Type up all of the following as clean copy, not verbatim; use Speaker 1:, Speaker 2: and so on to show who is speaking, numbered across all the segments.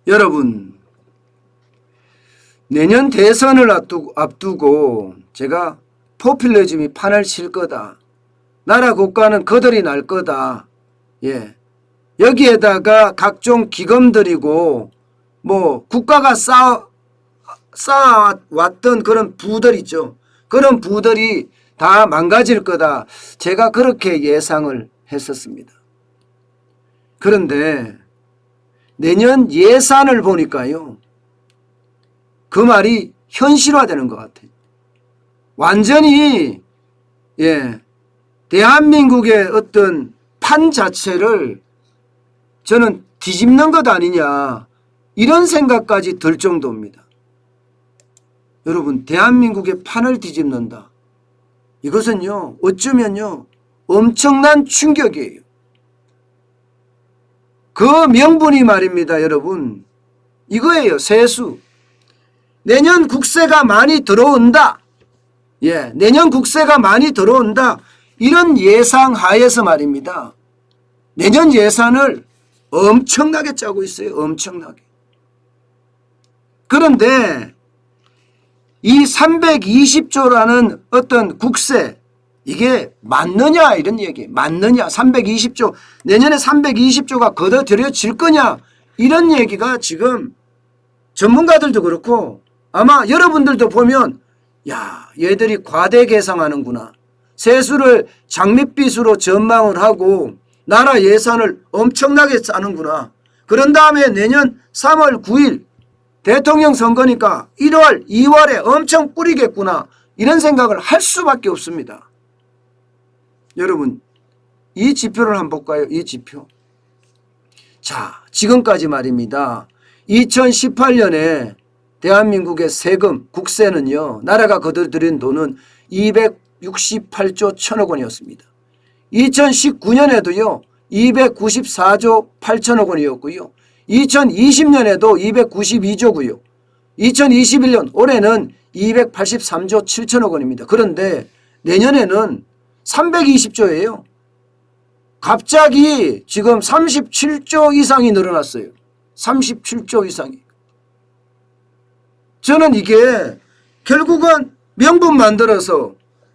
Speaker 1: 여러분, 내년 대선을 앞두고 제가 포퓰리즘이 판을 칠 거다. 나라 국가는 거덜이 날 거다. 예. 여기에다가 각종 기금들이고 국가가 쌓아왔던 그런 부들 있죠. 그런 부들이 다 망가질 거다. 제가 그렇게 예상을 했었습니다. 그런데 내년 예산을 보니까요. 그 말이 현실화되는 것 같아요. 완전히 대한민국의 어떤 판 자체를 저는 뒤집는 것 아니냐 이런 생각까지 들 정도입니다. 여러분, 대한민국의 판을 뒤집는다. 이것은요 어쩌면요 엄청난 충격이에요. 그 명분이 말입니다. 여러분, 이거예요. 세수. 내년 국세가 많이 들어온다. 내년 국세가 많이 들어온다. 이런 예상 하에서 말입니다. 내년 예산을 엄청나게 짜고 있어요. 엄청나게. 그런데 이 320조라는 어떤 국세, 이게 맞느냐 이런 얘기. 맞느냐. 320조 내년에 320조가 걷어들여질 거냐 이런 얘기가 지금 전문가들도 그렇고 아마 여러분들도 보면 야, 얘들이 과대 계상하는구나. 세수를 장밋빛으로 전망을 하고 나라 예산을 엄청나게 짜는구나. 그런 다음에 내년 3월 9일 대통령 선거니까 1월, 2월에 엄청 뿌리겠구나. 이런 생각을 할 수밖에 없습니다. 여러분, 이 지표를 한번 볼까요? 이 지표. 자, 지금까지 말입니다. 2018년에 대한민국의 세금, 국세는요. 나라가 거둬들인 돈은 268조 1천억 원이었습니다. 2019년에도요. 294조 8천억 원이었고요. 2020년에도 292조고요. 2021년 올해는 283조 7천억 원입니다. 그런데 내년에는 320조예요. 갑자기 지금 37조 이상이 늘어났어요. 37조 이상이. 저는 이게 결국은 명분 만들어서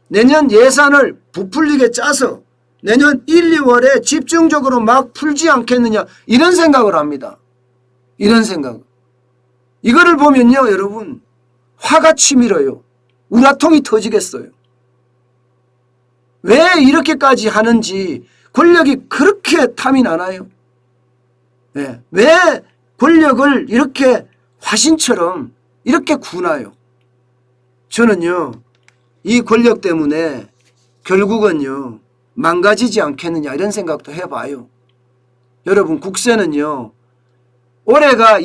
Speaker 1: 내년 예산을 부풀리게 짜서 내년 1, 2월에 집중적으로 막 풀지 않겠느냐 이런 생각을 합니다. 이런 생각. 이거를 보면요 여러분 화가 치밀어요. 우라통이 터지겠어요. 왜 이렇게까지 하는지 권력이 그렇게 탐이 나나요? 왜 권력을 이렇게 화신처럼 이렇게 구나요? 저는요 이 권력 때문에 결국은요 망가지지 않겠느냐 이런 생각도 해봐요. 여러분, 국세는요 올해가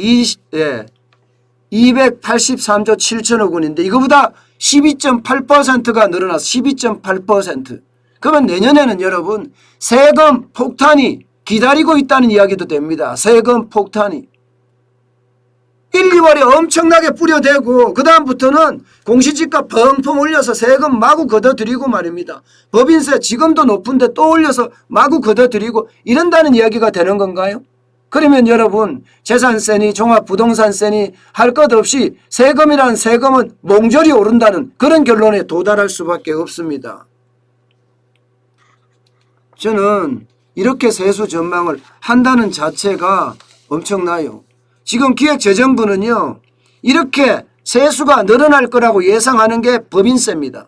Speaker 1: 283조 7천억 원인데 이거보다 12.8%가 늘어나서 12.8%. 그러면 내년에는 여러분 세금 폭탄이 기다리고 있다는 이야기도 됩니다. 세금 폭탄이. 1, 2월에 엄청나게 뿌려대고 그 다음부터는 공시지가 펑펑 올려서 세금 마구 걷어들이고 말입니다. 법인세 지금도 높은데 또 올려서 마구 걷어들이고 이런다는 이야기가 되는 건가요? 그러면 여러분 재산세니 종합부동산세니 할 것 없이 세금이란 세금은 몽졸이 오른다는 그런 결론에 도달할 수밖에 없습니다. 저는 이렇게 세수 전망을 한다는 자체가 엄청나요. 지금 기획재정부는요 이렇게 세수가 늘어날 거라고 예상하는 게 법인세입니다.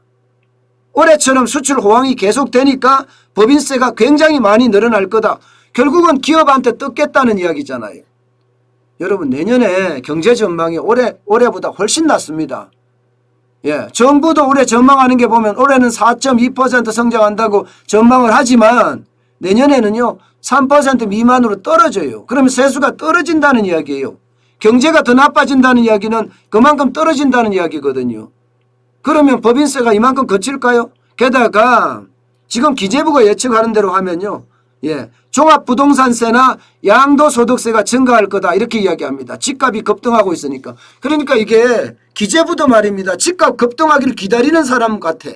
Speaker 1: 올해처럼 수출 호황이 계속되니까 법인세가 굉장히 많이 늘어날 거다. 결국은 기업한테 뜯겠다는 이야기잖아요. 여러분, 내년에 경제 전망이 올해보다 훨씬 낫습니다. 정부도 올해 전망하는 게 보면 올해는 4.2% 성장한다고 전망을 하지만 내년에는요 3% 미만으로 떨어져요. 그러면 세수가 떨어진다는 이야기예요. 경제가 더 나빠진다는 이야기는 그만큼 떨어진다는 이야기거든요. 그러면 법인세가 이만큼 거칠까요? 게다가 지금 기재부가 예측하는 대로 하면요 종합부동산세나 양도소득세가 증가할 거다 이렇게 이야기합니다. 집값이 급등하고 있으니까. 그러니까 이게 기재부도 말입니다. 집값 급등하기를 기다리는 사람 같아.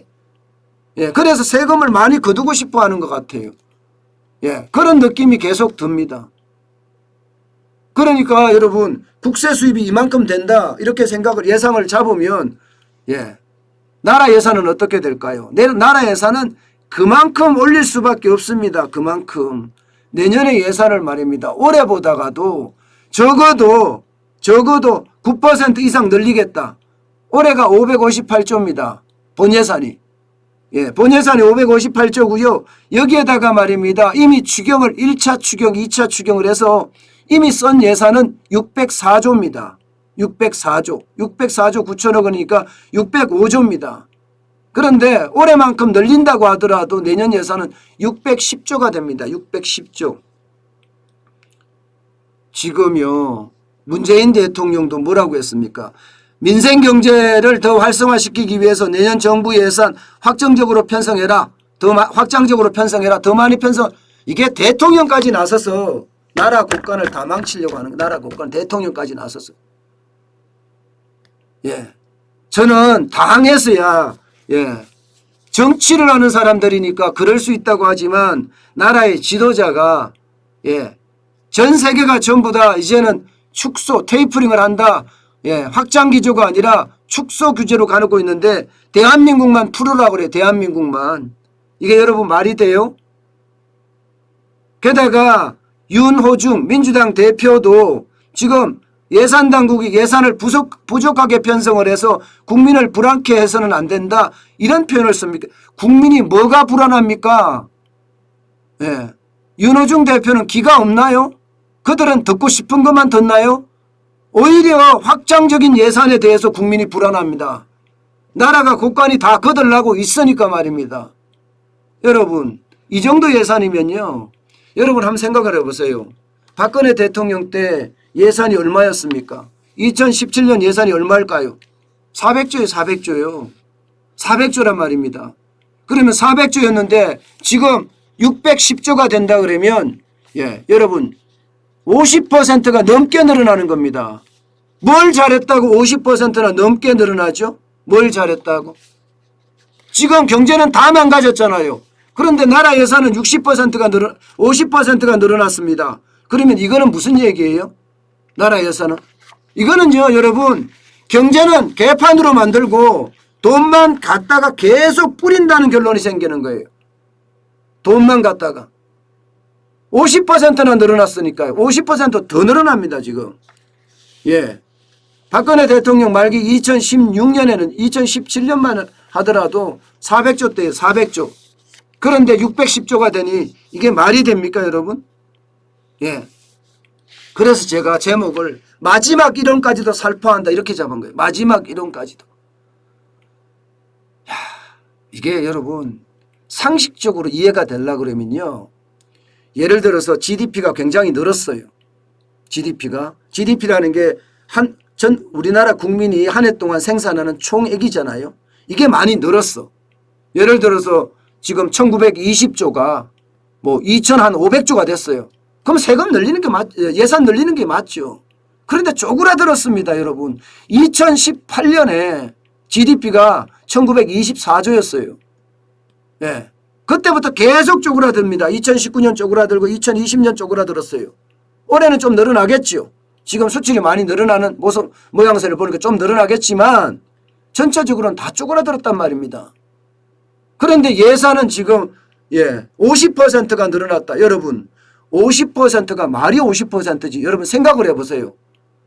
Speaker 1: 그래서 세금을 많이 거두고 싶어 하는 것 같아요. 그런 느낌이 계속 듭니다. 그러니까 여러분 국세 수입이 이만큼 된다 이렇게 생각을 예상을 잡으면 나라 예산은 어떻게 될까요? 나라 예산은 그만큼 올릴 수밖에 없습니다. 그만큼 내년의 예산을 말입니다. 올해보다가도 적어도 9% 이상 늘리겠다. 올해가 558조입니다. 본예산이. 본예산이 558조고요. 여기에다가 말입니다. 이미 추경을 1차 추경, 2차 추경을 해서 이미 쓴 예산은 604조입니다. 604조 9천억 원이니까 605조입니다. 그런데 올해만큼 늘린다고 하더라도 내년 예산은 610조가 됩니다. 610조. 지금요 문재인 대통령도 뭐라고 했습니까? 민생경제를 더 활성화시키기 위해서 내년 정부 예산 확정적으로 편성해라. 확장적으로 편성해라. 더 많이 편성. 이게 대통령까지 나서서 나라 국간을 다 망치려고 하는 나라 국간 대통령까지 나서서. 저는 당에서야 정치를 하는 사람들이니까 그럴 수 있다고 하지만 나라의 지도자가 전 세계가 전부 다 이제는 축소 테이퍼링을 한다. 확장 기조가 아니라 축소 규제로 가고 있는데 대한민국만 풀으라고 그래. 대한민국만. 이게 여러분 말이 돼요? 게다가 윤호중 민주당 대표도 지금 예산당국이 예산을 부족하게 편성을 해서 국민을 불안케 해서는 안 된다. 이런 표현을 씁니까? 국민이 뭐가 불안합니까? 윤호중 대표는 기가 없나요? 그들은 듣고 싶은 것만 듣나요? 오히려 확장적인 예산에 대해서 국민이 불안합니다. 나라가 국간이 다 거들나고 있으니까 말입니다. 여러분 이 정도 예산이면요. 여러분 한번 생각을 해보세요. 박근혜 대통령 때 예산이 얼마였습니까? 2017년 예산이 얼마일까요? 400조예요. 400조요. 400조란 말입니다. 그러면 400조였는데 지금 610조가 된다 그러면 여러분 50%가 넘게 늘어나는 겁니다. 뭘 잘했다고 50%나 넘게 늘어나죠? 뭘 잘했다고? 지금 경제는 다 망가졌잖아요. 그런데 나라 예산은 50%가 늘어났습니다. 그러면 이거는 무슨 얘기예요? 나라 예산은? 이거는요 여러분 경제는 개판으로 만들고 돈만 갖다가 계속 뿌린다는 결론이 생기는 거예요. 돈만 갖다가 50%나 늘어났으니까요. 50% 더 늘어납니다 지금. 박근혜 대통령 말기 2016년에는 2017년만 하더라도 400조대예요. 400조. 그런데 610조가 되니 이게 말이 됩니까 여러분? 그래서 제가 제목을 마지막 1원까지도 살포한다 이렇게 잡은 거예요. 마지막 1원까지도. 이게 여러분 상식적으로 이해가 되려고 그러면요. 예를 들어서 GDP가 굉장히 늘었어요. GDP라는 게 우리나라 국민이 한 해 동안 생산하는 총액이잖아요. 이게 많이 늘었어. 예를 들어서 지금 1920조가 뭐 2500조가 됐어요. 그럼 세금 늘리는 게 예산 늘리는 게 맞죠. 그런데 쪼그라들었습니다 여러분. 2018년에 GDP가 1924조였어요. 그때부터 계속 쪼그라듭니다. 2019년 쪼그라들고 2020년 쪼그라들었어요. 올해는 좀 늘어나겠죠. 지금 수출이 많이 늘어나는 모양새를 보니까 좀 늘어나겠지만 전체적으로는 다 쪼그라들었단 말입니다. 그런데 예산은 지금 50%가 늘어났다. 여러분 50%가 말이 50%지. 여러분 생각을 해보세요.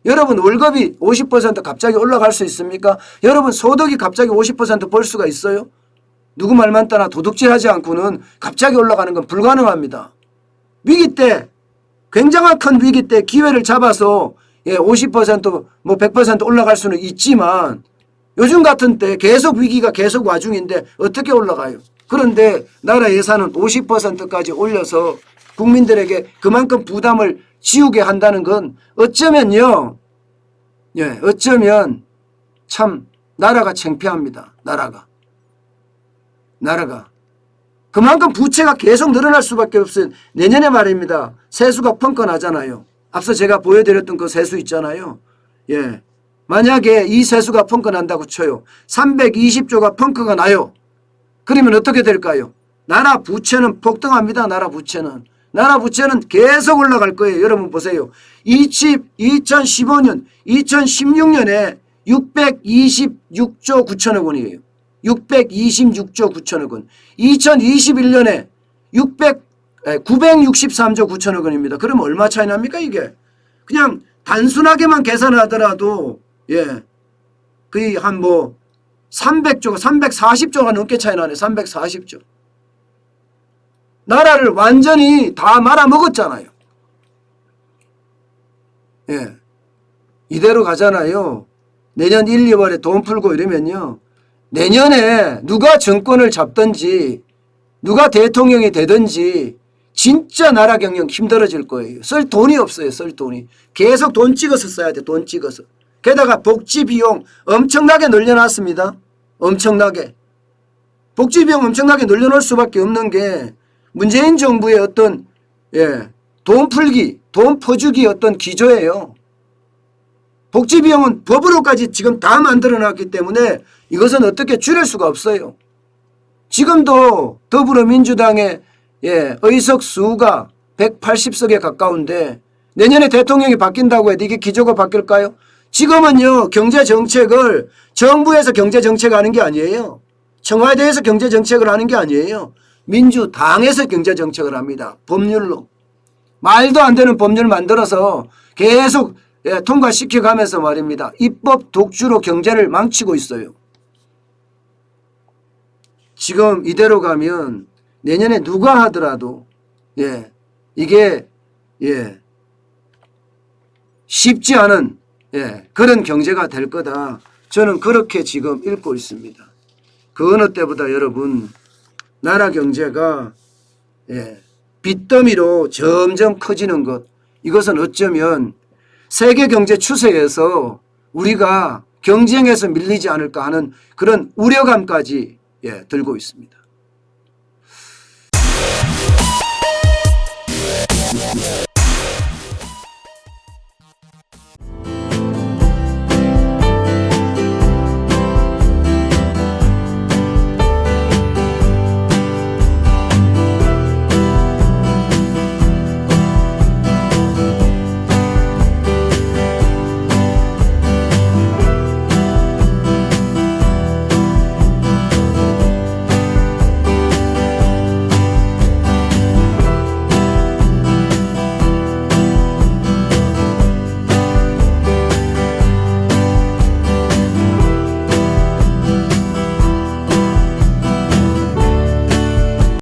Speaker 1: 여러분 월급이 50% 갑자기 올라갈 수 있습니까? 여러분 소득이 갑자기 50% 벌 수가 있어요? 누구 말만 따나 도둑질하지 않고는 갑자기 올라가는 건 불가능합니다. 위기 때 굉장한 큰 위기 때 기회를 잡아서 50% 뭐 100% 올라갈 수는 있지만 요즘 같은 때 계속 위기가 계속 와중인데 어떻게 올라가요? 그런데 나라 예산은 50%까지 올려서 국민들에게 그만큼 부담을 지우게 한다는 건 어쩌면요. 어쩌면 참 나라가 창피합니다. 나라가. 그만큼 부채가 계속 늘어날 수밖에 없어요. 내년에 말입니다. 세수가 펑크 나잖아요. 앞서 제가 보여드렸던 그 세수 있잖아요. 만약에 이 세수가 펑크 난다고 쳐요. 320조가 펑크가 나요. 그러면 어떻게 될까요? 나라 부채는 폭등합니다. 나라 부채는. 나라 부채는 계속 올라갈 거예요. 여러분 보세요. 2015년, 2016년에 626조 9천억 원이에요. 626조 9천억 원. 2021년에 963조 9천억 원입니다. 그럼 얼마 차이 납니까 이게? 그냥 단순하게만 계산하더라도 거의 한 300조가 340조가 넘게 차이 나네. 340조. 나라를 완전히 다 말아먹었잖아요. 이대로 가잖아요. 내년 1, 2월에 돈 풀고 이러면요. 내년에 누가 정권을 잡든지 누가 대통령이 되든지 진짜 나라 경영 힘들어질 거예요. 쓸 돈이 없어요. 쓸 돈이. 계속 돈 찍어서 써야 돼. 돈 찍어서. 게다가 복지 비용 엄청나게 늘려놨습니다. 엄청나게. 복지 비용 엄청나게 늘려놓을 수밖에 없는 게 문재인 정부의 어떤 돈 풀기, 돈 퍼주기 어떤 기조예요. 복지 비용은 법으로까지 지금 다 만들어놨기 때문에 이것은 어떻게 줄일 수가 없어요. 지금도 더불어민주당의 의석수가 180석에 가까운데 내년에 대통령이 바뀐다고 해도 이게 기조가 바뀔까요? 지금은요 경제정책을 정부에서 경제정책 하는 게 아니에요. 청와대에서 경제정책을 하는 게 아니에요. 민주당에서 경제정책을 합니다. 법률로. 말도 안 되는 법률 만들어서 계속 통과시켜가면서 말입니다. 입법 독주로 경제를 망치고 있어요. 지금 이대로 가면 내년에 누가 하더라도 이게 쉽지 않은 그런 경제가 될 거다. 저는 그렇게 지금 읽고 있습니다. 그 어느 때보다 여러분 나라 경제가 빚더미로 점점 커지는 것, 이것은 어쩌면 세계 경제 추세에서 우리가 경쟁에서 밀리지 않을까 하는 그런 우려감까지 들고 있습니다.